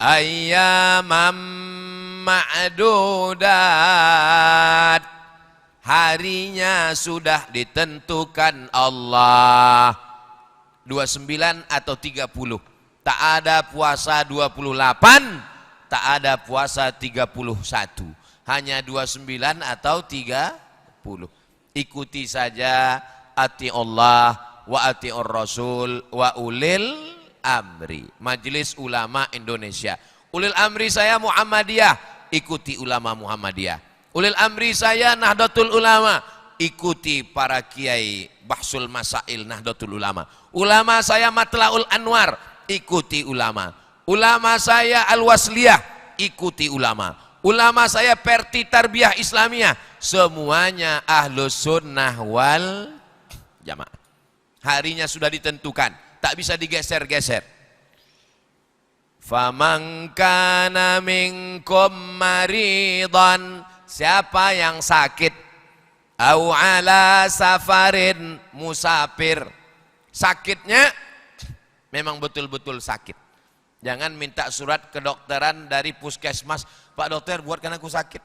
ayyamam ma'dudat, harinya sudah ditentukan Allah. 29 atau 30, tak ada puasa 28, tak ada puasa 31, hanya 29 atau 30. Ikuti saja, ati Allah wa ati'ur Rasul wa ulil amri. Majelis Ulama Indonesia. Ulil amri saya Muhammadiyah, ikuti ulama Muhammadiyah. Ulil amri saya Nahdlatul Ulama, ikuti para kiai Bahsul Masail Nahdlatul Ulama. Ulama saya Matlaul Anwar, ikuti ulama. Ulama saya Al-Wasliyah, ikuti ulama. Ulama saya Perti Tarbiyah Islamiyah, semuanya Ahlus Sunnah wal Jamaah. Harinya sudah ditentukan, tak bisa digeser-geser. Faman kana minkum maridan, siapa yang sakit, au ala safarin, musafir, sakitnya memang betul-betul sakit. Jangan minta surat kedokteran dari puskesmas, Pak dokter buatkan aku sakit.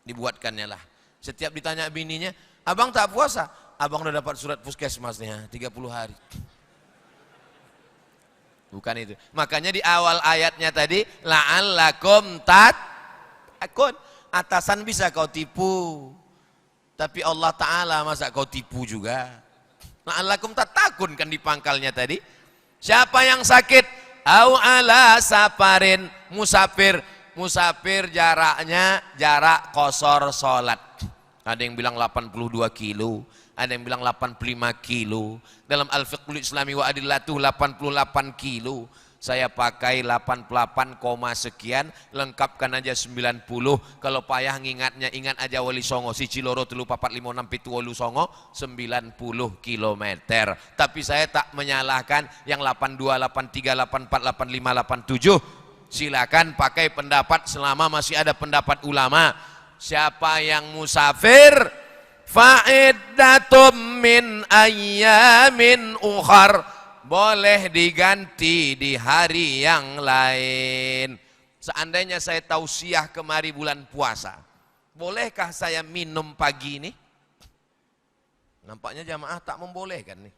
Dibuatkannya lah. Setiap ditanya bininya, abang tak puasa? Abang udah dapat surat puskesmasnya 30 hari. Bukan itu. Makanya di awal ayatnya tadi, la'allakum tattaqun. Atasan bisa kau tipu, tapi Allah Ta'ala masa kau tipu juga? La'allakum tattaqun kan di pangkalnya tadi. Siapa yang sakit, au ala safarin, musafir. Musafir jaraknya jarak qasar salat. Ada yang bilang 82 kilo, ada yang bilang 85 kilo. Dalam Al-Fiqhul Islami wa Adillatuh 88 kilo. Saya pakai 88, sekian, lengkapkan aja 90. Kalau payah ngingatnya, ingat aja Wali Songo, siji loro telu papat lima enam pitu wolu songo, 90 kilometer. Tapi saya tak menyalahkan yang 82, 83, 84, 85, 87. Silakan pakai pendapat selama masih ada pendapat ulama. Siapa yang musafir, fa'iddatum min ayyamin ukhar, boleh diganti di hari yang lain. Seandainya saya tausiah kemari bulan puasa, bolehkah saya minum pagi ini? Nampaknya jamaah tak membolehkan nih.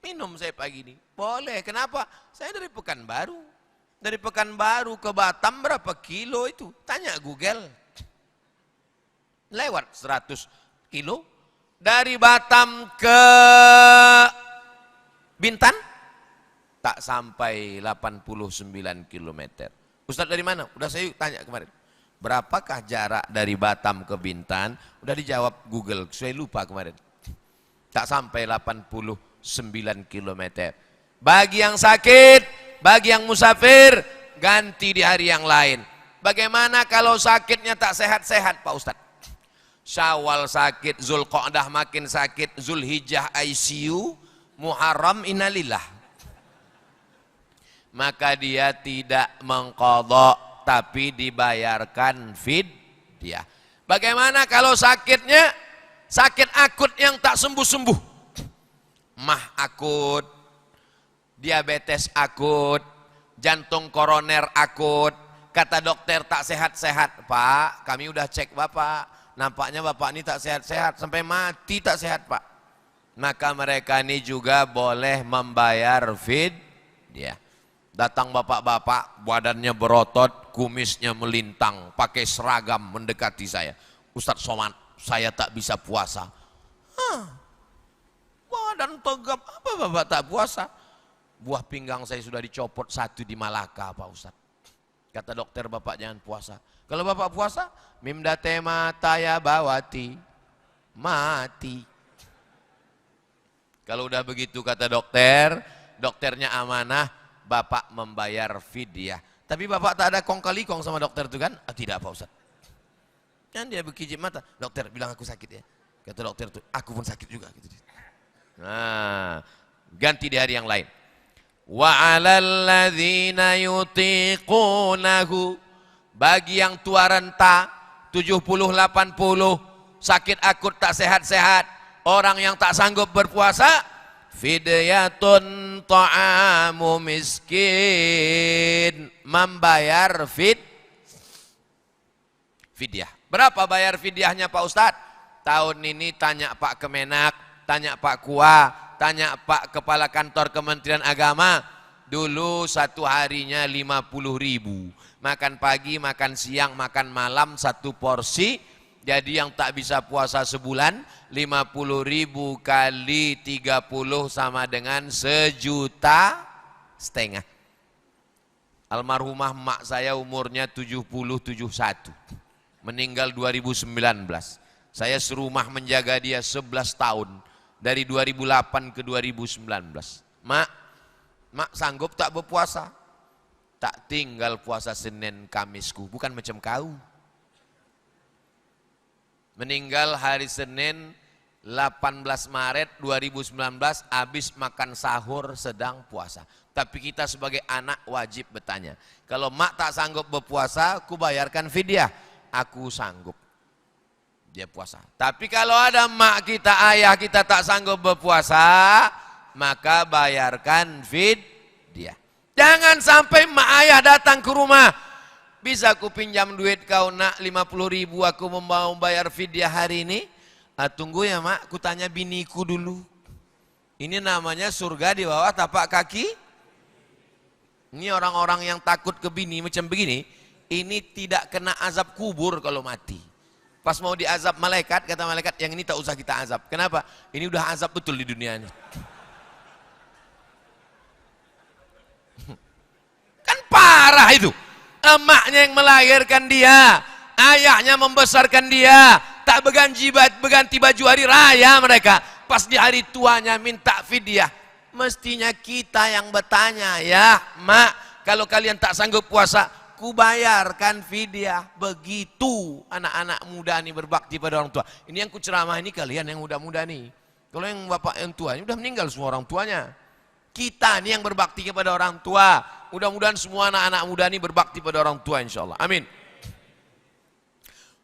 Minum saya pagi ini, boleh. Kenapa? Saya dari Pekanbaru. Dari Pekanbaru ke Batam berapa kilo itu? Tanya Google. Lewat 100 kilo. Dari Batam ke Bintan tak sampai 89 km. Ustadz dari mana? Udah saya tanya kemarin. Berapakah jarak dari Batam ke Bintan? Udah dijawab Google, saya lupa kemarin. Tak sampai 89 km. Bagi yang sakit, bagi yang musafir, ganti di hari yang lain. Bagaimana kalau sakitnya tak sehat-sehat Pak Ustadz? Syawal sakit, Zulqa'dah makin sakit, Zulhijjah ICU, Muharram innalillah, maka dia tidak mengqadha tapi dibayarkan fidyah. Bagaimana kalau sakitnya sakit akut yang tak sembuh-sembuh, mah akut, diabetes akut, jantung koroner akut, kata dokter tak sehat-sehat. Pak, kami udah cek bapak, nampaknya bapak ini tak sehat-sehat, sampai mati tak sehat Pak. Maka mereka ini juga boleh membayar fidyah. Datang bapak-bapak, badannya berotot, kumisnya melintang, pakai seragam mendekati saya. Ustadz Somad, saya tak bisa puasa. Badan tegap, apa bapak tak puasa? Buah pinggang saya sudah dicopot 1 di Malaka Pak Ustadz. Kata dokter, bapak jangan puasa. Kalau bapak puasa, mimdate mata ya bawati, mati. Kalau udah begitu kata dokter, dokternya amanah, bapak membayar fidyah. Tapi bapak tak ada kong kali kong sama dokter itu kan? Tidak Pak Ustadz. Kan dia berkijip mata, dokter bilang aku sakit ya. Kata dokter itu, aku pun sakit juga. Nah, ganti di hari yang lain. Wa 'alal ladzina yutiqunahu, bagi yang tua renta 70 80, sakit akut tak sehat-sehat, orang yang tak sanggup berpuasa, fidyatun ta'amu miskin, membayar fidyah. Berapa bayar fidyahnya Pak Ustadz? Tahun ini tanya Pak Kemenak, tanya Pak Kua, tanya Pak Kepala Kantor Kementerian Agama. Dulu satu harinya 50.000. Makan pagi, makan siang, makan malam satu porsi. Jadi yang tak bisa puasa sebulan, 50.000 kali 30 sama dengan 1,5 juta. Almarhumah mak saya umurnya 70-71. Meninggal 2019. Saya serumah menjaga dia 11 tahun. Dari 2008 ke 2019. Mak sanggup tak berpuasa? Tak tinggal puasa Senin Kamisku. Bukan macam kau. Meninggal hari Senin 18 Maret 2019 habis makan sahur sedang puasa. Tapi kita sebagai anak wajib bertanya. Kalau mak tak sanggup berpuasa, aku bayarkan fidyah. Aku sanggup. Dia puasa. Tapi kalau ada mak kita, ayah kita tak sanggup berpuasa, maka bayarkan fidyah. Jangan sampai mak ayah datang ke rumah. Bisa aku pinjam duit kau nak 50.000, aku mau bayar fidyah hari ini. Tunggu ya mak, aku tanya biniku dulu. Ini namanya surga di bawah tapak kaki. Ini orang-orang yang takut ke bini macam begini, ini tidak kena azab kubur kalau mati. Pas mau diazab malaikat, kata malaikat, yang ini tak usah kita azab. Kenapa? Ini udah azab betul di dunia ini. Kan parah itu. Emaknya yang melahirkan dia, ayahnya membesarkan dia, tak berganti baju hari raya mereka. Pas di hari tuanya minta fidyah. Mestinya kita yang bertanya, ya mak, kalau kalian tak sanggup puasa, ku bayarkan fidyah. Begitu anak-anak muda ini berbakti pada orang tua. Ini yang ku ceramah ini kalian yang muda-muda nih. Kalau yang bapak yang tua ini udah meninggal semua orang tuanya. Kita nih yang berbakti kepada orang tua. Mudah-mudahan semua anak-anak muda ini berbakti pada orang tua insyaallah. Amin.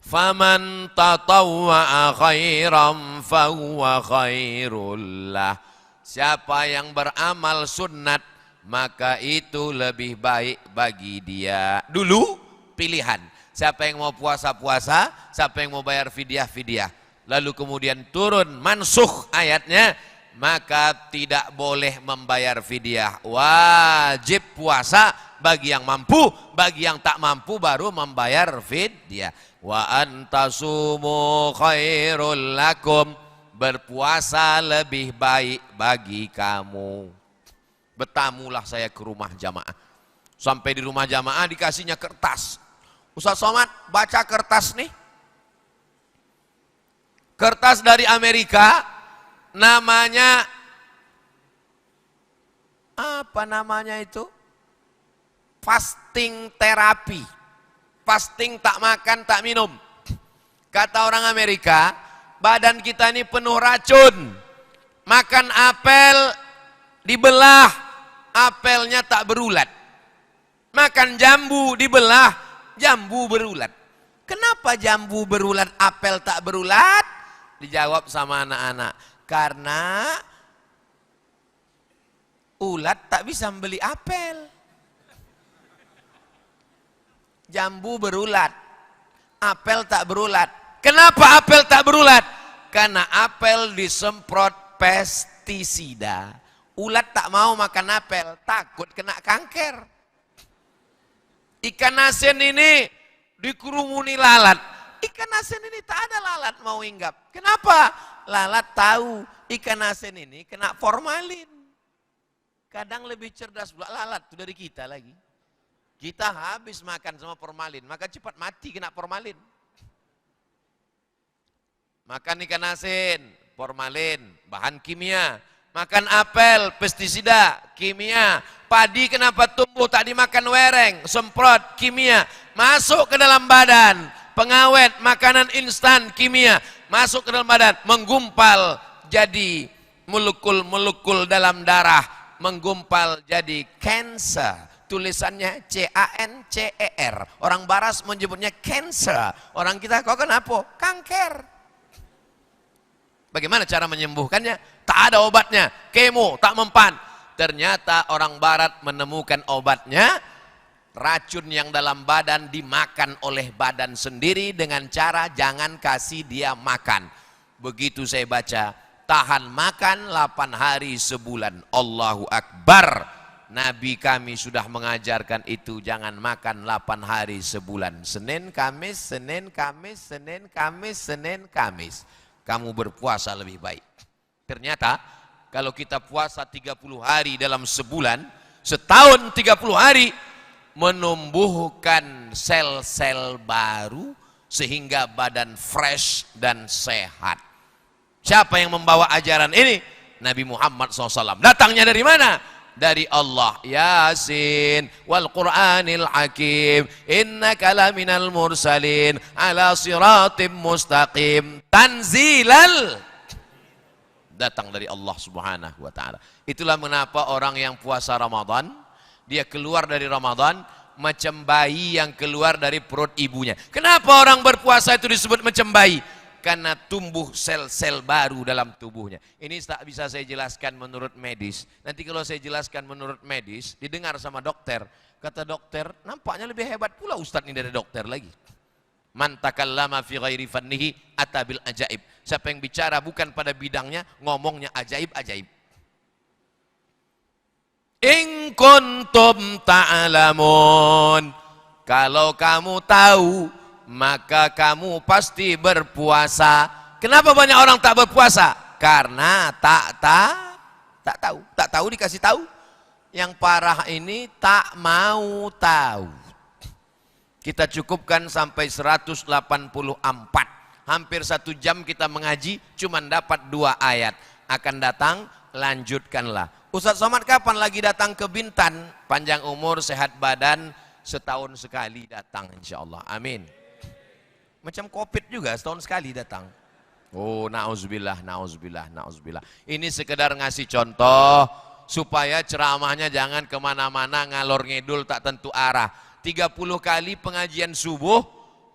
Faman tatawwa'a khairan fahuwa khairul lah. Siapa yang beramal sunat, maka itu lebih baik bagi dia. Dulu pilihan. Siapa yang mau puasa-puasa, siapa yang mau bayar fidyah-fidyah. Lalu kemudian turun mansukh ayatnya, maka tidak boleh membayar fidyah. Wajib puasa bagi yang mampu, bagi yang tak mampu baru membayar fidyah. Wa antasumu khairul lakum. Berpuasa lebih baik bagi kamu. Bertamulah saya ke rumah jamaah. Sampai di rumah jamaah dikasihnya kertas. Ustaz Somad baca kertas nih. Kertas dari Amerika. Namanya apa namanya itu? Fasting terapi. Fasting tak makan tak minum. Kata orang Amerika, badan kita ini penuh racun. Makan apel dibelah, apelnya tak berulat. Makan jambu dibelah, jambu berulat. Kenapa jambu berulat, apel tak berulat? Dijawab sama anak-anak, karena ulat tak bisa membeli apel. Jambu berulat, apel tak berulat. Kenapa apel tak berulat? Karena apel disemprot pestisida. Ulat tak mau makan apel, takut kena kanker. Ikan asin ini dikerumuni lalat. Ikan asin ini tak ada lalat mau hinggap. Kenapa? Lalat tahu ikan asin ini kena formalin. Kadang lebih cerdas pula lalat itu dari kita lagi. Kita habis makan sama formalin, maka cepat mati kena formalin. Makan ikan asin, formalin, bahan kimia. Makan apel, pestisida, kimia. Padi kenapa tumbuh tak dimakan wereng, semprot, kimia. Masuk ke dalam badan, pengawet, makanan instan, kimia. Masuk ke dalam badan, menggumpal jadi molekul-molekul dalam darah. Menggumpal jadi cancer. Tulisannya C-A-N-C-E-R. Orang baras menyebutnya cancer. Orang kita, kok kenapa? Kanker. Bagaimana cara menyembuhkannya? Tak ada obatnya, kemo, tak mempan. Ternyata orang barat menemukan obatnya, racun yang dalam badan dimakan oleh badan sendiri dengan cara jangan kasih dia makan. Begitu saya baca, tahan makan 8 hari sebulan. Allahu Akbar. Nabi kami sudah mengajarkan itu, jangan makan 8 hari sebulan. Senin, Kamis, Senin, Kamis, Senin, Kamis, Senin, Kamis. Kamu berpuasa lebih baik. Ternyata kalau kita puasa 30 hari dalam sebulan, setahun 30 hari, menumbuhkan sel-sel baru sehingga badan fresh dan sehat. Siapa yang membawa ajaran ini? Nabi Muhammad SAW. Datangnya dari mana? Dari Allah. Yasin wal Qur'anil Hakim innaka laminal mursalin ala siratim mustaqim tanzilal. Datang dari Allah Subhanahu wa taala. Itulah mengapa orang yang puasa Ramadan, dia keluar dari Ramadan macam bayi yang keluar dari perut ibunya. Kenapa orang berpuasa itu disebut macam bayi? Karena tumbuh sel-sel baru dalam tubuhnya. Ini tak bisa saya jelaskan menurut medis. Nanti kalau saya jelaskan menurut medis, didengar sama dokter. Kata dokter, nampaknya lebih hebat pula Ustadz ini dari dokter lagi. Man takallama fi ghairi fannihi atabil ajaib. Siapa yang bicara bukan pada bidangnya, ngomongnya ajaib-ajaib. In kuntum ta'lamun. Kalau kamu tahu, maka kamu pasti berpuasa. Kenapa banyak orang tak berpuasa? Karena tak tahu. Tak tahu dikasih tahu. Yang parah ini tak mau tahu. Kita cukupkan sampai 184. Hampir 1 jam kita mengaji, cuman dapat 2 ayat. Akan datang, lanjutkanlah. Ustaz Somad kapan lagi datang ke Bintan? Panjang umur, sehat badan, setahun sekali datang insya Allah. Amin. Macam COVID juga, setahun sekali datang. Oh, na'udzubillah, na'udzubillah, na'udzubillah. Ini sekedar ngasih contoh, supaya ceramahnya jangan kemana-mana, ngalor ngidul, tak tentu arah. 30 kali pengajian subuh,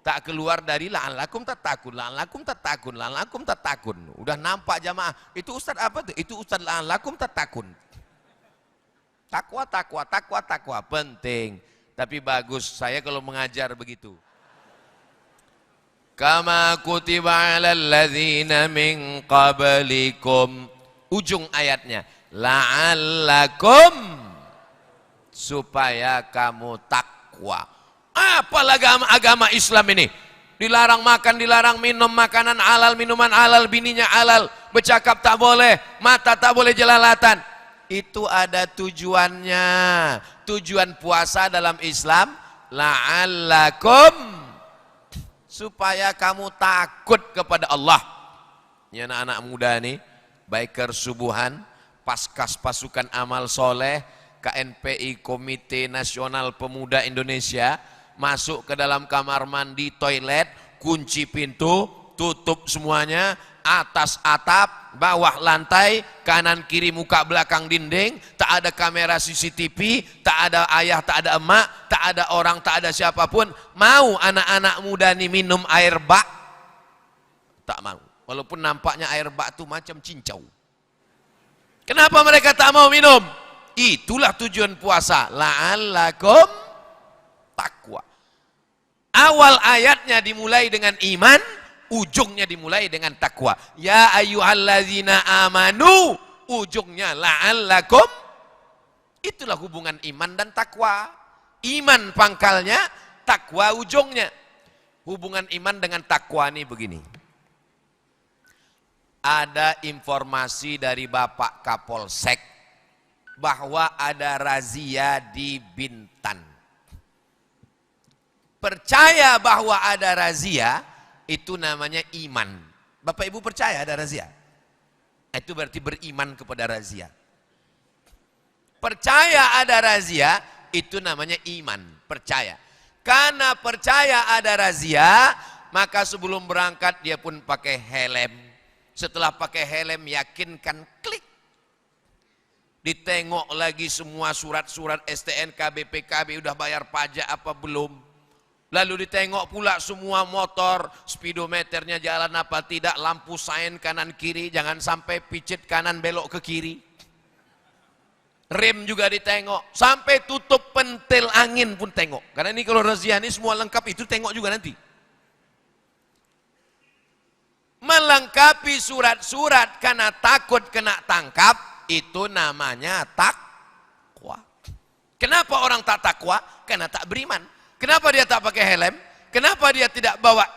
tak keluar dari la'allakum tattaqun, la'allakum tattaqun, la'allakum tattaqun. Udah nampak jamaah, itu Ustaz apa tuh? Itu Ustaz la'allakum tattaqun. Takwa, takwa, takwa, takwa, penting. Tapi bagus, saya kalau mengajar begitu. Kama kutiba 'alal ladzina min qablikum. Ujung ayatnya, la'allakum, supaya kamu takwa. Apalah agama Islam ini? Dilarang makan, dilarang minum makanan halal, minuman halal, bininya halal, bercakap tak boleh, mata tak boleh jelalatan. Itu ada tujuannya. Tujuan puasa dalam Islam, la'allakum, supaya kamu takut kepada Allah. Ini anak-anak muda nih, biker subuhan, paskas pasukan amal soleh, KNPI Komite Nasional Pemuda Indonesia, masuk ke dalam kamar mandi, toilet, kunci pintu, tutup semuanya, atas atap, bawah lantai, kanan kiri muka belakang dinding, tak ada kamera CCTV, tak ada ayah, tak ada emak, tak ada orang, tak ada siapapun. Mau anak-anak muda ini minum air bak? Tak mau. Walaupun nampaknya air bak itu macam cincau. Kenapa mereka tak mau minum? Itulah tujuan puasa. La'allakum takwa. Awal ayatnya dimulai dengan iman, ujungnya dimulai dengan takwa. Ya ayyuhalladzina amanu, ujungnya la'allakum. Itulah hubungan iman dan takwa. Iman pangkalnya, takwa ujungnya. Hubungan iman dengan takwa ini begini. Ada informasi dari Bapak Kapolsek bahwa ada razia di Bintan. Percaya bahwa ada razia, itu namanya iman. Bapak Ibu percaya ada razia? Itu berarti beriman kepada razia. Percaya ada razia, itu namanya iman, percaya. Karena percaya ada razia, maka sebelum berangkat dia pun pakai helm. Setelah pakai helm, yakinkan, klik. Ditengok lagi semua surat-surat STNK, BPKB, udah bayar pajak apa belum. Lalu ditengok pula semua motor, speedometernya jalan apa tidak, lampu sein kanan kiri, jangan sampai picit kanan belok ke kiri. Rem juga ditengok, sampai tutup pentil angin pun tengok. Karena ini kalau razia ini semua lengkap, itu tengok juga nanti. Melengkapi surat-surat karena takut kena tangkap, itu namanya takwa. Kenapa orang tak takwa? Karena tak beriman. Kenapa dia tak pakai helm? Kenapa dia tidak bawa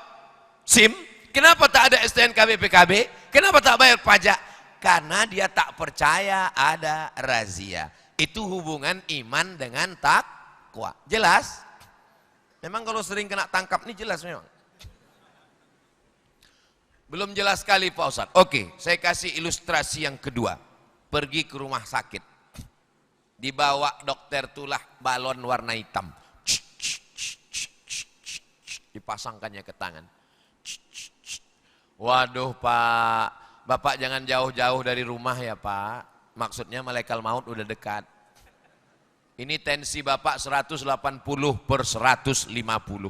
SIM? Kenapa tak ada STNK BPKB? Kenapa tak bayar pajak? Karena dia tak percaya ada razia. Itu hubungan iman dengan takwa. Jelas? Memang kalau sering kena tangkap ini jelas memang. Belum jelas sekali Pak Ustadz. Oke, saya kasih ilustrasi yang kedua. Pergi ke rumah sakit. Dibawa dokter tulah balon warna hitam. Dipasangkannya ke tangan. Waduh Pak, Bapak jangan jauh-jauh dari rumah ya Pak. Maksudnya malaikat maut udah dekat. Ini tensi Bapak 180/150.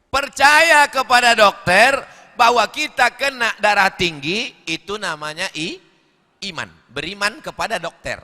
Percaya kepada dokter bahwa kita kena darah tinggi, itu namanya iman. Beriman kepada dokter.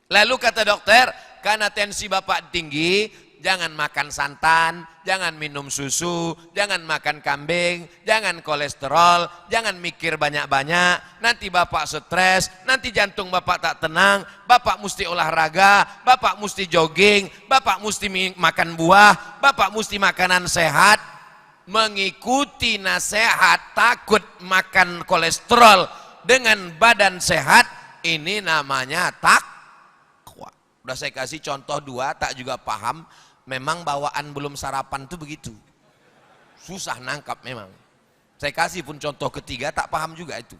Lalu kata dokter, karena tensi Bapak tinggi, jangan makan santan, jangan minum susu, jangan makan kambing, jangan kolesterol, jangan mikir banyak-banyak, nanti Bapak stres, nanti jantung Bapak tak tenang, Bapak mesti olahraga, Bapak mesti jogging, Bapak mesti makan buah, Bapak mesti makanan sehat. Mengikuti nasihat takut makan kolesterol dengan badan sehat, ini namanya takwa. Udah saya kasih contoh dua, tak juga paham. Memang bawaan belum sarapan tuh begitu. Susah nangkap memang. Saya kasih pun contoh ketiga, tak paham juga itu.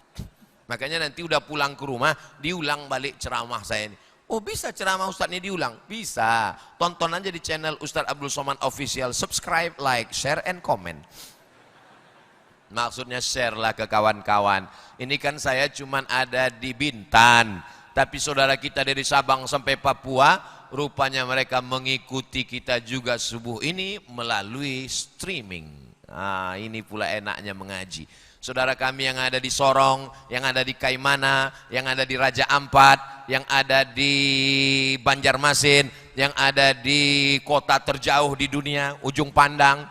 Makanya nanti udah pulang ke rumah, diulang balik ceramah saya ini. Oh bisa ceramah Ustadz ini diulang? Bisa. Tonton aja di channel Ustadz Abdul Somad Official. Subscribe, like, share, and comment. Maksudnya share lah ke kawan-kawan. Ini kan saya cuman ada di Bintan. Tapi saudara kita dari Sabang sampai Papua, rupanya mereka mengikuti kita juga subuh ini melalui streaming. Nah, ini pula enaknya mengaji. Saudara kami yang ada di Sorong, yang ada di Kaimana, yang ada di Raja Ampat, yang ada di Banjarmasin, yang ada di kota terjauh di dunia, Ujung Pandang,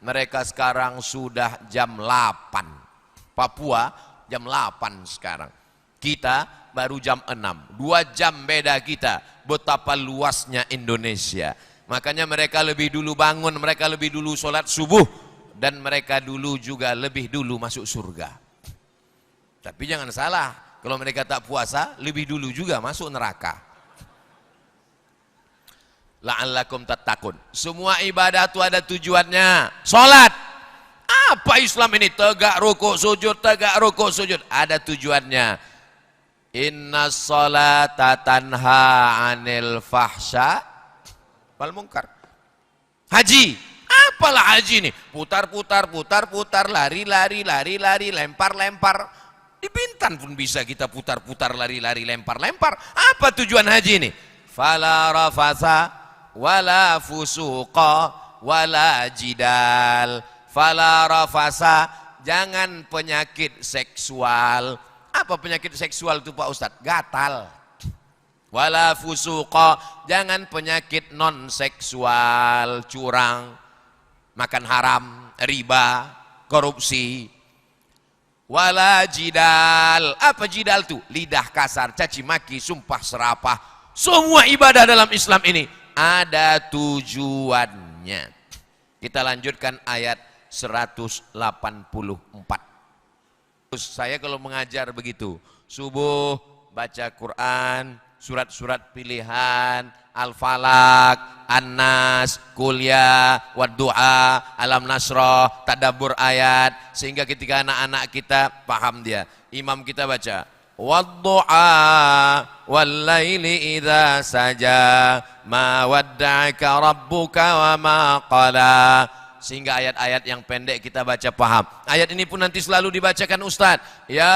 mereka sekarang sudah jam 8. Papua jam 8 sekarang. Kita baru jam 6. 2 jam beda kita. Betapa luasnya Indonesia. Makanya mereka lebih dulu bangun, mereka lebih dulu sholat subuh. Dan mereka dulu juga lebih dulu masuk surga. Tapi jangan salah, kalau mereka tak puasa, lebih dulu juga masuk neraka. La'allakum tattaqun. Semua ibadah itu ada tujuannya. Sholat. Apa Islam ini? Tegak rukuk sujud, tegak rukuk sujud. Ada tujuannya. Inna sholata tanha anil fahsya wal munkar. Haji. Apalah haji ini? Putar-putar, putar-putar, lari-lari, lari-lari, lempar-lempar. Di Bintan pun bisa kita putar-putar, lari-lari, lempar-lempar. Apa tujuan haji ini? Fala rafasa, wala fusuqa, wala jidal. Fala rafasa, jangan penyakit seksual. Apa penyakit seksual itu Pak Ustadz? Gatal. Wala fusuqa, jangan penyakit non seksual, curang, makan haram, riba, korupsi. Wala jidal. Apa jidal itu? Lidah kasar, caci maki, sumpah serapah. Semua ibadah dalam Islam ini ada tujuannya. Kita lanjutkan ayat 184. Terus saya kalau mengajar begitu, subuh baca Quran, surat-surat pilihan, Al-Falaq, An-Nas, Kuliah, Wad-Du'a, Alam Nasrah, tadabbur ayat, sehingga ketika anak-anak kita paham dia. Imam kita baca Wad-Du'a wal-laili idza saja ma wadda'aka rabbuka wa ma qala, sehingga ayat-ayat yang pendek kita baca paham. Ayat ini pun nanti selalu dibacakan Ustaz. Ya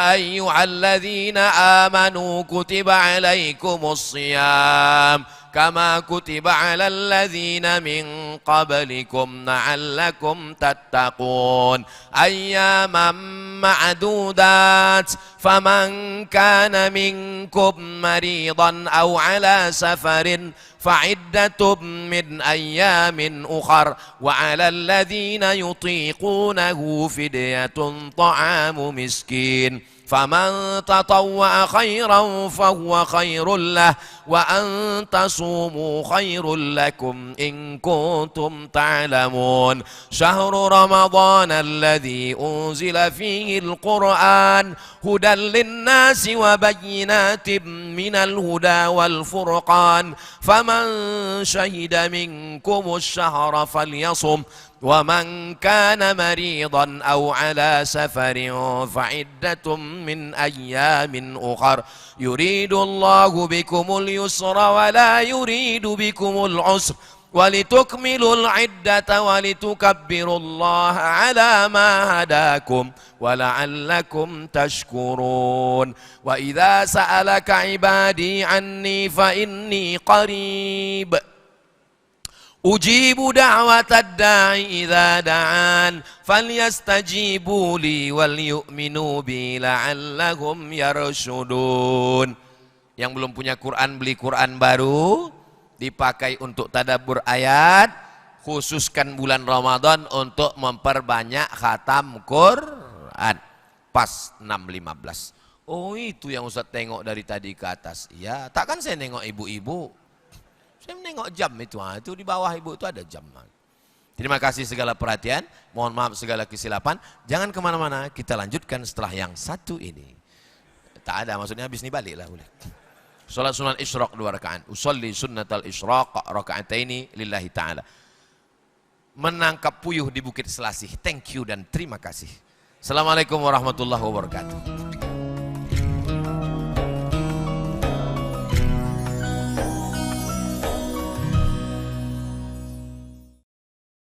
ayyuhalladzina amanu kutiba alaikumus shiyam kama kutiba alal ladzina min qablikum la'allakum tattaqun ayyaman ma'dudat فمن كان منكم مريضا أو على سفر فعدة من أيام أخر وعلى الذين يطيقونه فدية طعام مسكين فمن تطوع خيرا فهو خير له وأن تصوموا خير لكم إن كنتم تعلمون شهر رمضان الذي أنزل فيه القرآن هدى للناس وبينات من الهدى والفرقان فمن شهد منكم الشهر فليصم ومن كان مريضا أو على سفر فعدة من أيام أخر يريد الله بكم اليسر ولا يريد بكم العسر ولتكملوا العدة ولتكبروا الله على ما هداكم ولعلكم تشكرون وإذا سألك عبادي عني فإني قريب أجيب دعوة الداعي إذا دعان فليستجيبوا لي وليؤمنوا بي لعلهم يرشدون. Yang belum punya Quran, beli Quran baru, dipakai untuk tadabbur ayat, khususkan bulan Ramadan untuk memperbanyak khatam Quran. Pas 6.15. Oh itu yang Ustaz tengok dari tadi ke atas. Iya, takkan saya nengok ibu-ibu. Saya menengok jam itu di bawah ibu itu ada jam. Terima kasih segala perhatian, mohon maaf segala kesilapan. Jangan kemana-mana, kita lanjutkan setelah yang satu ini. Tak ada, maksudnya habis ini balik lah boleh. Salat sunnah isyraq 2 rakaat. Usolli sunnatal isyraq raka'ataini lillahi ta'ala. Menangkap puyuh di Bukit Selasih. Thank you dan terima kasih. Assalamualaikum warahmatullahi wabarakatuh.